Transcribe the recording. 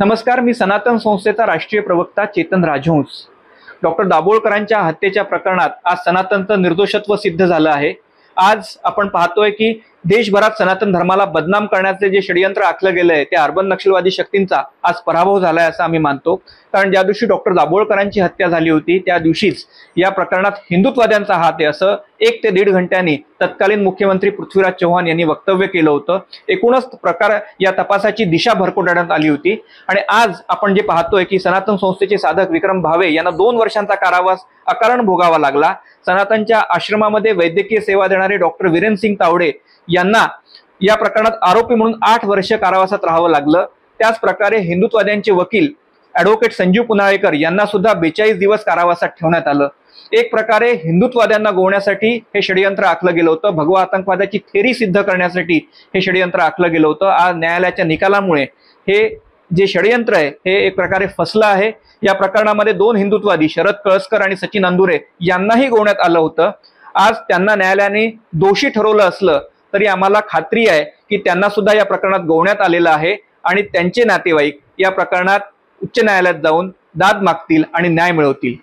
नमस्कार, मी सनातन संस्थेचा राष्ट्रीय प्रवक्ता चेतन राजहंस। डॉक्टर दाभोळकरांच्या हत्येच्या प्रकरणात आज सनातनचं निर्दोषत्व सिद्ध झालं आहे। आज आपण पाहतोय की देशभरात सनातन धर्माला बदनाम करण्याचे जे षडयंत्र आखलं गेलंय त्या अर्बन नक्षलवादी शक्तींचा आज पराभव झालाय असं आम्ही मानतो। कारण ज्या दिवशी डॉक्टर दाभोळकरांची हत्या झाली होती त्या दिवशीच या प्रकरणात हिंदुत्ववाद्यांचा हात आहे असं 1 ते 1.5 घंट्यांनी तत्कालीन मुख्यमंत्री पृथ्वीराज चव्हाण यांनी वक्तव्य केलं होतं। एकूणच प्रकार या तपासाची दिशा भरकटवण्यात आली होती आणि आज आपण जे पाहतोय की सनातन संस्थेचे साधक विक्रम भावे यांना 2 वर्षांचा कारावास अकारण भोगावा लागला। सनातनच्या आश्रमामध्ये वैद्यकीय सेवा देणारे डॉक्टर वीरेंद्र सिंग तावडे यांना या प्रकरणात आरोपी म्हणून 8 वर्ष कारावासात राहावं लागलं। त्याच प्रकारे हिंदुत्ववाद्यांचे वकील ॲडव्होकेट संजीव पुनाळेकर यांना सुद्धा 42 दिवस कारावासात ठेवण्यात आलं। एक प्रकारे हिंदुत्ववाद्यांना गोवण्यासाठी हे षडयंत्र आखलं गेलं होतं, भगवा आतंकवादाची थेरी सिद्ध करण्यासाठी हे षडयंत्र आखलं गेलं होतं। आज न्यायालयाच्या निकालामुळे हे जे षडयंत्र आहे हे एक प्रकारे फसलं आहे। या प्रकरणामध्ये 2 हिंदुत्ववादी शरद कळसकर आणि सचिन अंदुरे यांनाही गोवण्यात आलं होतं। आज त्यांना न्यायालयाने दोषी ठरवलं असलं तरी आम्हाला खात्री आहे की त्यांना सुद्धा या प्रकरणात गोवण्यात आलेलं आहे आणि त्यांचे नातेवाईक या प्रकरणात उच्च न्यायालयात जाऊन दाद मागतील आणि न्याय मिळवतील।